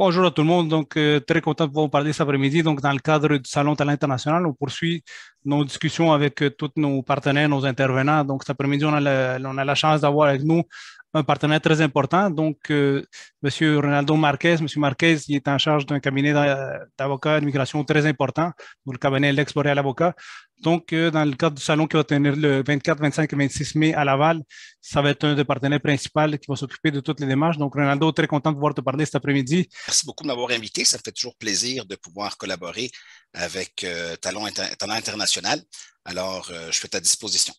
Bonjour à tout le monde. Donc, très content de pouvoir vous parler cet après-midi. Donc, dans le cadre du Salon Talent International, on poursuit nos discussions avec tous nos partenaires, nos intervenants. Donc, cet après-midi, on a la chance d'avoir avec nous un partenaire très important. Donc, Monsieur Ronaldo Marquez. Monsieur Marquez, il est en charge d'un cabinet d'avocats d'immigration très important, pour le cabinet Lex Boréal Avocat. Donc, dans le cadre du salon qui va tenir le 24, 25 et 26 mai à Laval, ça va être un des partenaires principaux qui va s'occuper de toutes les démarches. Donc, Ronaldo, très content de pouvoir te parler cet après-midi. Merci beaucoup de m'avoir invité. Ça fait toujours plaisir de pouvoir collaborer avec Talent International. Alors, je suis à ta disposition.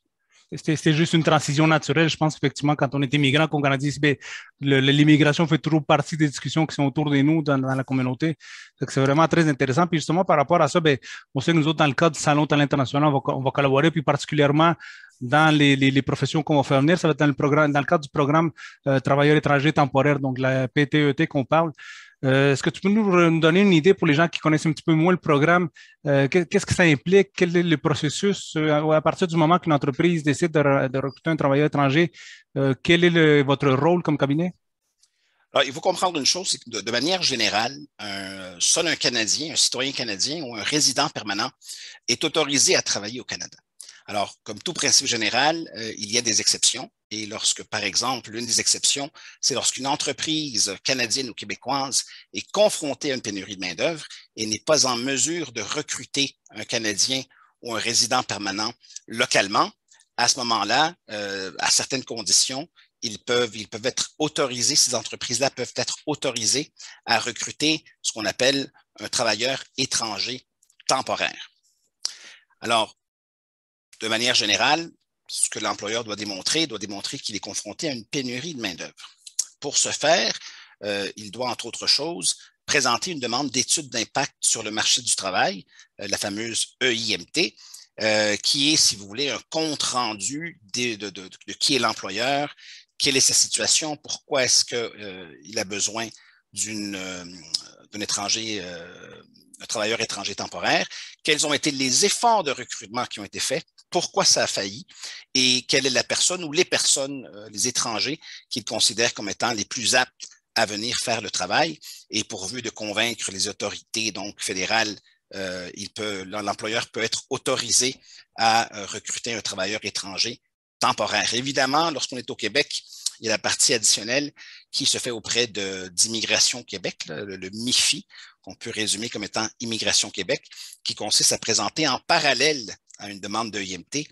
C'était juste une transition naturelle. Je pense effectivement, quand on est immigrant, qu'on a dit ben, l'immigration fait toujours partie des discussions qui sont autour de nous dans la communauté. C'est vraiment très intéressant. Puis justement, par rapport à ça, ben, on sait que nous autres, dans le cadre du Salon Talent International, on va collaborer, puis particulièrement dans les professions qu'on va faire venir. Ça va être dans le cadre du programme Travailleurs étrangers temporaires, donc la PTET qu'on parle. Est-ce que tu peux nous donner une idée pour les gens qui connaissent un petit peu moins le programme? Qu'est-ce que ça implique? Quel est le processus? À partir du moment qu'une entreprise décide de recruter un travailleur étranger, quel est votre rôle comme cabinet? Alors, il faut comprendre une chose, c'est que de manière générale, seul un Canadien, un citoyen canadien ou un résident permanent est autorisé à travailler au Canada. Alors, comme tout principe général, il y a des exceptions. Et lorsque, par exemple, l'une des exceptions, c'est lorsqu'une entreprise canadienne ou québécoise est confrontée à une pénurie de main-d'œuvre et n'est pas en mesure de recruter un Canadien ou un résident permanent localement, à ce moment-là, à certaines conditions, ils peuvent être autorisés, ces entreprises-là peuvent être autorisées à recruter ce qu'on appelle un travailleur étranger temporaire. Alors, de manière générale, ce que l'employeur doit démontrer qu'il est confronté à une pénurie de main-d'œuvre. Pour ce faire, il doit, entre autres choses, présenter une demande d'étude d'impact sur le marché du travail, la fameuse EIMT, qui est, si vous voulez, un compte-rendu de qui est l'employeur, quelle est sa situation, pourquoi est-ce qu'il a besoin d'un étranger, un travailleur étranger temporaire, quels ont été les efforts de recrutement qui ont été faits, pourquoi ça a failli et quelle est la personne ou les personnes, les étrangers qu'il considère comme étant les plus aptes à venir faire le travail et pourvu de convaincre les autorités donc fédérales, l'employeur peut être autorisé à recruter un travailleur étranger temporaire. Évidemment, lorsqu'on est au Québec, il y a la partie additionnelle qui se fait auprès d'Immigration Québec, le MIFI, qu'on peut résumer comme étant Immigration Québec, qui consiste à présenter en parallèle à une demande de IMT,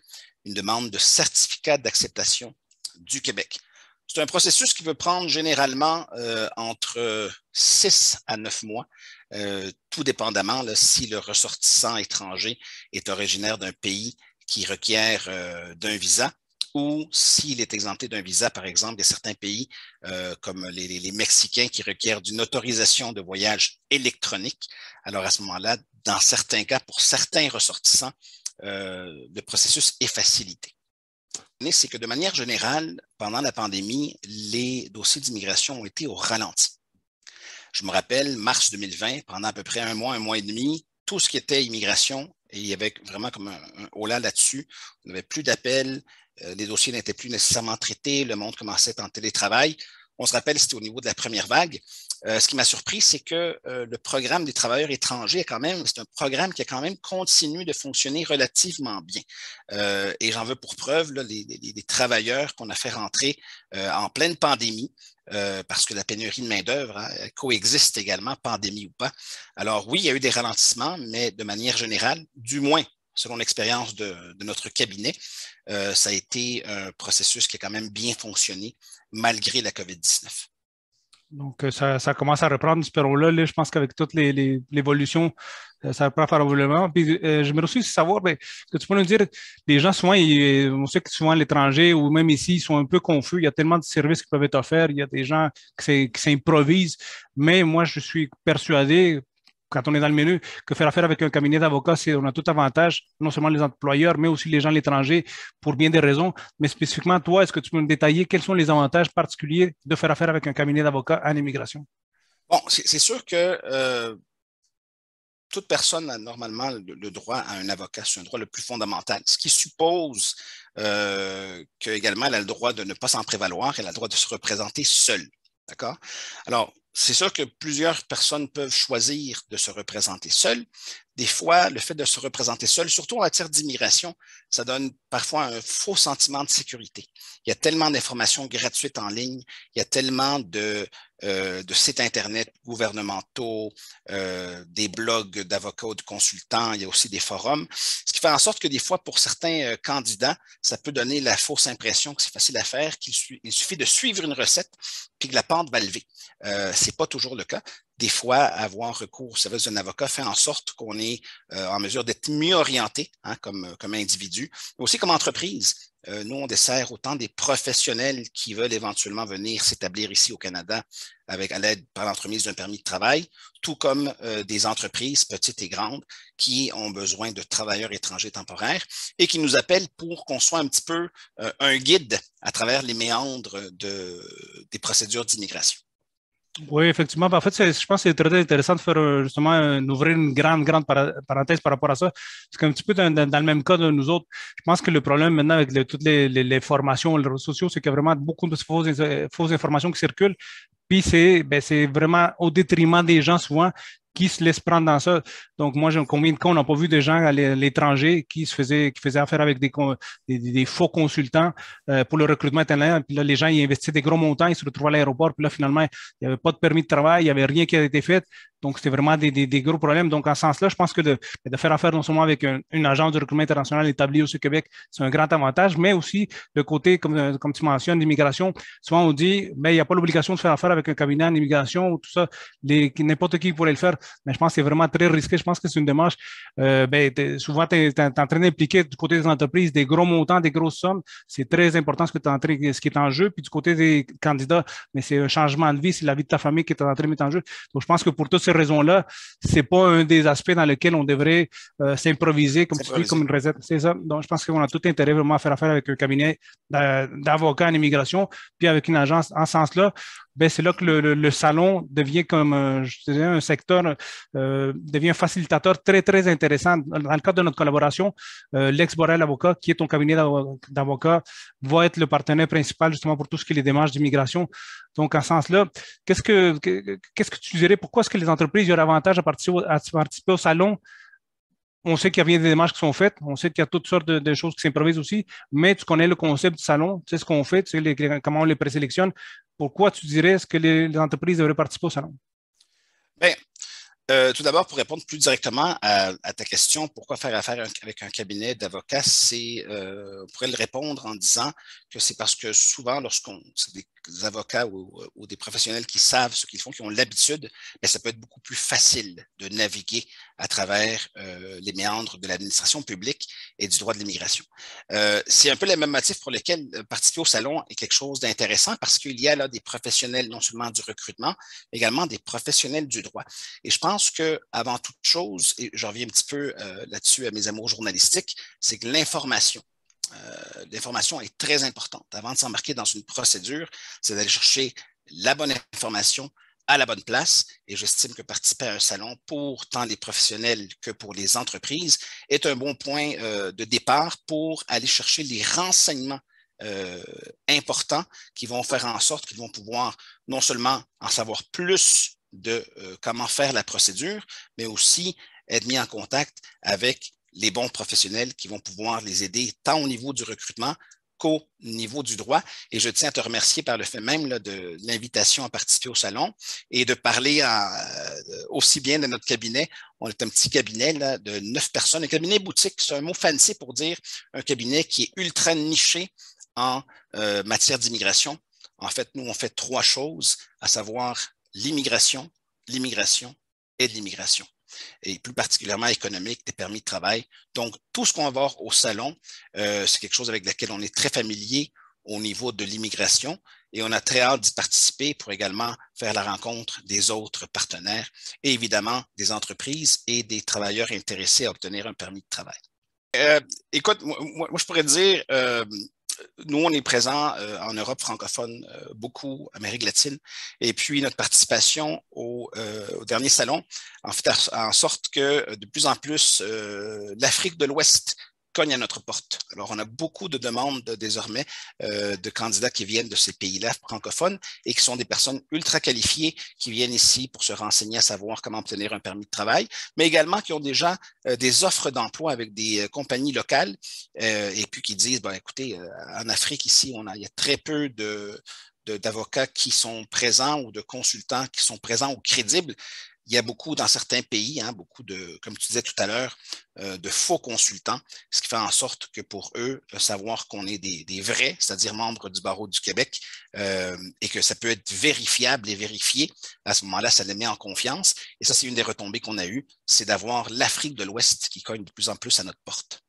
une demande de certificat d'acceptation du Québec. C'est un processus qui peut prendre généralement entre 6 à 9 mois, tout dépendamment là, si le ressortissant étranger est originaire d'un pays qui requiert d'un visa ou s'il est exempté d'un visa, par exemple, il y a certains pays comme les Mexicains qui requièrent d'une autorisation de voyage électronique. Alors à ce moment-là, dans certains cas, pour certains ressortissants, le processus est facilité. C'est que de manière générale, pendant la pandémie, les dossiers d'immigration ont été au ralenti. Je me rappelle, mars 2020, pendant à peu près un mois et demi, tout ce qui était immigration, et il y avait vraiment comme un holà là-dessus. On n'avait plus d'appels, les dossiers n'étaient plus nécessairement traités, le monde commençait à être en télétravail. On se rappelle, c'était au niveau de la première vague. Ce qui m'a surpris, c'est que le programme des travailleurs étrangers, c'est un programme qui a quand même continué de fonctionner relativement bien. Et j'en veux pour preuve là, les travailleurs qu'on a fait rentrer en pleine pandémie, parce que la pénurie de main-d'œuvre coexiste également, pandémie ou pas. Alors oui, il y a eu des ralentissements, mais de manière générale, du moins selon l'expérience de notre cabinet, ça a été un processus qui a quand même bien fonctionné malgré la COVID-19. Donc, ça commence à reprendre, espérons-le. Là, je pense qu'avec toute l'évolution, ça reprend favorablement. Puis, j'aimerais aussi savoir, ben, que tu peux nous dire, les gens, souvent, on sait que souvent à l'étranger ou même ici, ils sont un peu confus. Il y a tellement de services qui peuvent être offerts. Il y a des gens qui s'improvisent. Mais moi, je suis persuadé, quand on est dans le milieu, que faire affaire avec un cabinet d'avocats, on a tout avantage, non seulement les employeurs, mais aussi les gens à l'étranger, pour bien des raisons. Mais spécifiquement, toi, est-ce que tu peux me détailler quels sont les avantages particuliers de faire affaire avec un cabinet d'avocats en immigration? Bon, c'est sûr que toute personne a normalement le droit à un avocat. C'est un droit le plus fondamental, ce qui suppose qu'également elle a le droit de ne pas s'en prévaloir, elle a le droit de se représenter seule. D'accord? Alors, c'est sûr que plusieurs personnes peuvent choisir de se représenter seules. Des fois, le fait de se représenter seul, surtout en matière d'immigration, ça donne parfois un faux sentiment de sécurité. Il y a tellement d'informations gratuites en ligne, il y a tellement de sites Internet gouvernementaux, des blogs d'avocats ou de consultants, il y a aussi des forums, ce qui fait en sorte que des fois, pour certains candidats, ça peut donner la fausse impression que c'est facile à faire, qu'il suffit de suivre une recette, puis que la pente va lever. Ce n'est pas toujours le cas. Des fois, avoir recours au service d'un avocat fait en sorte qu'on est en mesure d'être mieux orienté comme individu, mais aussi comme entreprise. Nous, on dessert autant des professionnels qui veulent éventuellement venir s'établir ici au Canada à l'aide par l'entremise d'un permis de travail, tout comme des entreprises petites et grandes qui ont besoin de travailleurs étrangers temporaires et qui nous appellent pour qu'on soit un petit peu un guide à travers les méandres des procédures d'immigration. Oui, effectivement. En fait, je pense que c'est très intéressant de faire justement d'ouvrir une grande parenthèse par rapport à ça. Parce qu'un petit peu dans le même cas de nous autres, je pense que le problème maintenant avec toutes les formations, les réseaux sociaux, c'est qu'il y a vraiment beaucoup de fausses informations qui circulent. Puis c'est vraiment au détriment des gens souvent qui se laissent prendre dans ça. Donc, moi, combien de cas on n'a pas vu des gens à l'étranger qui faisaient affaire avec des faux consultants pour le recrutement interne. Puis là, les gens, ils investissaient des gros montants, ils se retrouvaient à l'aéroport. Puis là, finalement, il n'y avait pas de permis de travail, il n'y avait rien qui avait été fait. Donc, c'était vraiment des gros problèmes. Donc, en ce sens-là, je pense que de faire affaire non seulement avec une agence de recrutement international établie au Québec, c'est un grand avantage, mais aussi le côté, comme tu mentionnes, l'immigration. Souvent, on dit, il n'y a pas l'obligation de faire affaire avec un cabinet en immigration ou tout ça. N'importe qui pourrait le faire. Mais je pense que c'est vraiment très risqué. Je pense que c'est une démarche. Souvent, tu es en train d'impliquer du côté des entreprises des gros montants, des grosses sommes. C'est très important ce qui est en jeu. Puis du côté des candidats, mais c'est un changement de vie, c'est la vie de ta famille qui est en train de mettre en jeu. Donc, je pense que pour toutes ces raisons-là, c'est pas un des aspects dans lesquels on devrait s'improviser, comme tu dis, comme une recette. C'est ça. Donc, je pense qu'on a tout intérêt vraiment à faire affaire avec un cabinet d'avocats en immigration, puis avec une agence en ce sens-là. C'est là que le salon devient comme, je dirais, un secteur, devient un facilitateur très, très intéressant. Dans le cadre de notre collaboration, Lex Borel Avocat, qui est ton cabinet d'avocat, va être le partenaire principal justement pour tout ce qui est les démarches d'immigration. Donc, en ce sens-là, qu'est-ce que tu dirais, pourquoi est-ce que les entreprises auraient avantage à participer au salon? On sait qu'il y a bien des démarches qui sont faites, on sait qu'il y a toutes sortes de choses qui s'improvisent aussi, mais tu connais le concept du salon, tu sais ce qu'on fait, tu sais comment on les présélectionne. Pourquoi tu dirais est-ce que les entreprises devraient participer au salon? Bien, tout d'abord, pour répondre plus directement à ta question, pourquoi faire affaire avec un cabinet d'avocats, on pourrait le répondre en disant que c'est parce que souvent, c'est des avocats ou des professionnels qui savent ce qu'ils font, qui ont l'habitude, ça peut être beaucoup plus facile de naviguer à travers les méandres de l'administration publique et du droit de l'immigration. C'est un peu le même motif pour lequel participer au salon est quelque chose d'intéressant parce qu'il y a là des professionnels non seulement du recrutement, mais également des professionnels du droit. Et je pense qu'avant toute chose, et je reviens un petit peu là-dessus à mes amours journalistiques, c'est que l'information est très importante. Avant de s'embarquer dans une procédure, c'est d'aller chercher la bonne information à la bonne place. Et j'estime que participer à un salon pour tant les professionnels que pour les entreprises est un bon point de départ pour aller chercher les renseignements importants qui vont faire en sorte qu'ils vont pouvoir non seulement en savoir plus de comment faire la procédure, mais aussi être mis en contact avec les bons professionnels qui vont pouvoir les aider tant au niveau du recrutement qu'au niveau du droit. Et je tiens à te remercier par le fait même là, de l'invitation à participer au salon et de parler aussi bien de notre cabinet. On est un petit cabinet là, de 9 personnes, un cabinet boutique, c'est un mot fancy pour dire un cabinet qui est ultra niché en matière d'immigration. En fait, nous, on fait 3 choses, à savoir l'immigration et de l'immigration, et plus particulièrement économique, des permis de travail. Donc, tout ce qu'on va voir au salon, c'est quelque chose avec lequel on est très familier au niveau de l'immigration et on a très hâte d'y participer pour également faire la rencontre des autres partenaires et évidemment des entreprises et des travailleurs intéressés à obtenir un permis de travail. Écoute, moi, je pourrais dire, nous, on est présent en Europe francophone, beaucoup, Amérique latine, et puis notre participation au dernier salon en fait en sorte que de plus en plus l'Afrique de l'Ouest cognent à notre porte. Alors, on a beaucoup de demandes désormais de candidats qui viennent de ces pays-là francophones et qui sont des personnes ultra qualifiées qui viennent ici pour se renseigner à savoir comment obtenir un permis de travail, mais également qui ont déjà des offres d'emploi avec des compagnies locales et puis qui disent, ben, écoutez, en Afrique ici, il y a très peu d'avocats qui sont présents ou de consultants qui sont présents ou crédibles. Il y a beaucoup dans certains pays, beaucoup de, comme tu disais tout à l'heure, de faux consultants, ce qui fait en sorte que pour eux, savoir qu'on est des vrais, c'est-à-dire membres du barreau du Québec, et que ça peut être vérifiable et vérifié, à ce moment-là, ça les met en confiance. Et ça, c'est une des retombées qu'on a eues, c'est d'avoir l'Afrique de l'Ouest qui cogne de plus en plus à notre porte.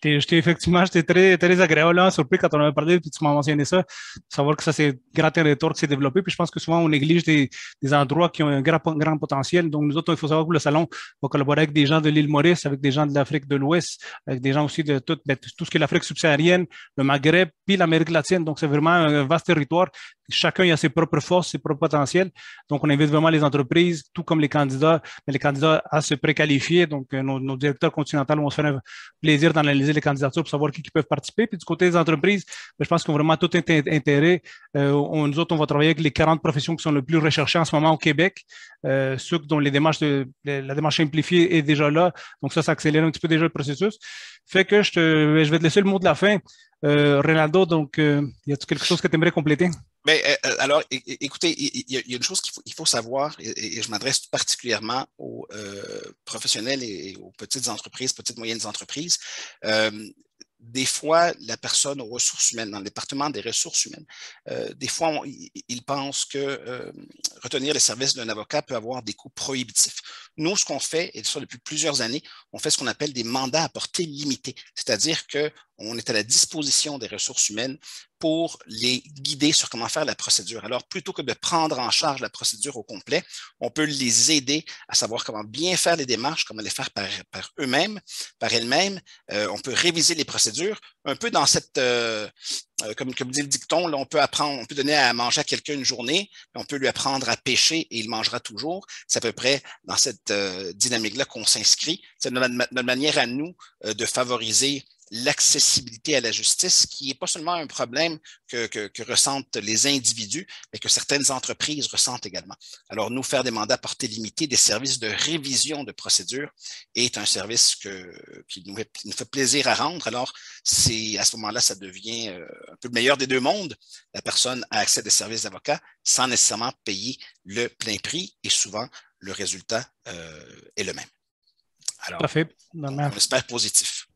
Effectivement, j'étais très agréablement surpris quand on avait parlé, puis tu m'as mentionné ça, savoir que ça c'est grand territoire qui s'est développé. Puis je pense que souvent on néglige des endroits qui ont un grand potentiel. Donc nous autres, il faut savoir que le salon va collaborer avec des gens de l'île Maurice, avec des gens de l'Afrique de l'Ouest, avec des gens aussi de tout ce qui est l'Afrique subsaharienne, le Maghreb, puis l'Amérique latine. Donc c'est vraiment un vaste territoire. Chacun a ses propres forces, ses propres potentiels. Donc on invite vraiment les entreprises, tout comme les candidats à se préqualifier. Donc nos directeurs continentaux vont se faire un plaisir d'analyser les candidatures pour savoir qui peuvent participer. Puis du côté des entreprises, je pense qu'on a vraiment tout intérêt. Nous autres, on va travailler avec les 40 professions qui sont le plus recherchées en ce moment au Québec, ceux dont la démarche simplifiée est déjà là. Donc ça accélère un petit peu déjà le processus. Fait que je vais te laisser le mot de la fin. Ronaldo, donc, y a-t-il quelque chose que tu aimerais compléter? Bien, alors, écoutez, il y a une chose qu'il faut savoir, et je m'adresse particulièrement aux professionnels et aux petites moyennes entreprises. Des fois, la personne aux ressources humaines, dans le département des ressources humaines, des fois, ils pensent que retenir les services d'un avocat peut avoir des coûts prohibitifs. Nous, ce qu'on fait, et ça depuis plusieurs années, on fait ce qu'on appelle des mandats à portée limitée, c'est-à-dire qu'on est à la disposition des ressources humaines pour les guider sur comment faire la procédure. Alors, plutôt que de prendre en charge la procédure au complet, on peut les aider à savoir comment bien faire les démarches, comment les faire par eux-mêmes, par elles-mêmes. On peut réviser les procédures, un peu dans cette, comme dit le dicton, là, on peut donner à manger à quelqu'un une journée, on peut lui apprendre à pêcher et il mangera toujours. C'est à peu près dans cette dynamique-là qu'on s'inscrit. C'est notre manière à nous de favoriser l'accessibilité à la justice, qui n'est pas seulement un problème que ressentent les individus, mais que certaines entreprises ressentent également. Alors, nous, faire des mandats à portée limitée, des services de révision de procédures, est un service qui nous fait plaisir à rendre. Alors, à ce moment-là, ça devient un peu le meilleur des deux mondes. La personne a accès à des services d'avocat sans nécessairement payer le plein prix, et souvent, le résultat est le même. Alors, tout à fait. on espère positif.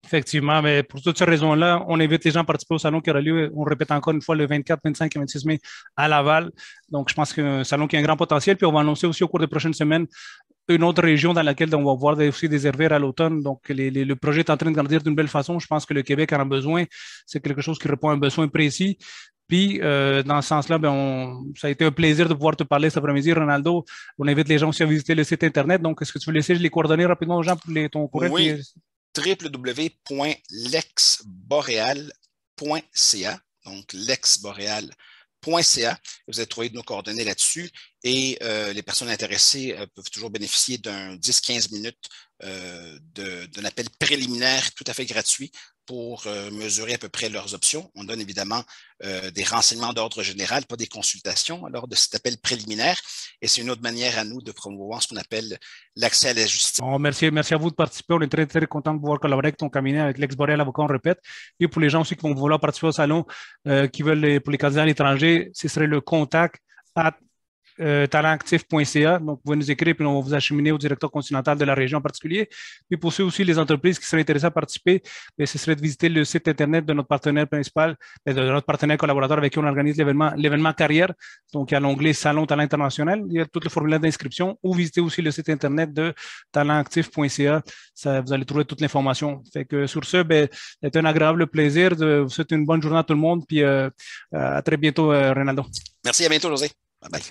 Effectivement, mais pour toutes ces raisons-là, on invite les gens à participer au salon qui aura lieu, on répète encore une fois, le 24, 25 et 26 mai à Laval. Donc, je pense que c'est un salon qui a un grand potentiel. Puis, on va annoncer aussi au cours des prochaines semaines une autre région dans laquelle on va voir aussi des herbiers à l'automne. Donc, le projet est en train de grandir d'une belle façon. Je pense que le Québec en a besoin. C'est quelque chose qui répond à un besoin précis. Puis, dans ce sens-là, ça a été un plaisir de pouvoir te parler cet après-midi, Ronaldo. On invite les gens aussi à visiter le site Internet. Donc, est-ce que tu veux laisser les coordonnées rapidement aux gens pour ton courriel? Oui. www.lexboreal.ca, donc lexboreal.ca. Vous allez trouver nos coordonnées là-dessus et les personnes intéressées peuvent toujours bénéficier d'un 10-15 minutes d'un appel préliminaire tout à fait gratuit pour mesurer à peu près leurs options. On donne évidemment des renseignements d'ordre général, pas des consultations lors de cet appel préliminaire. Et c'est une autre manière à nous de promouvoir ce qu'on appelle l'accès à la justice. Bon, merci à vous de participer. On est très, très content de pouvoir collaborer avec ton cabinet, avec Lex Boreal Avocat, on répète. Et pour les gens aussi qui vont vouloir participer au salon, qui veulent, pour les candidats à l'étranger, ce serait le contact talentactif.ca. Donc, vous pouvez nous écrire, puis on va vous acheminer au directeur continental de la région en particulier. Puis pour ceux aussi, les entreprises qui seraient intéressées à participer, ce serait de visiter le site Internet de notre partenaire principal, de notre partenaire collaborateur avec qui on organise l'événement carrière. Donc, il y a l'onglet Salon Talent International. Il y a tout le formulaire d'inscription ou visiter aussi le site Internet de talentactif.ca. Vous allez trouver toute l'information. Fait que sur ce, c'est un agréable plaisir de vous souhaiter une bonne journée à tout le monde. Puis à très bientôt, Ronaldo. Merci, à bientôt, José. Bye bye.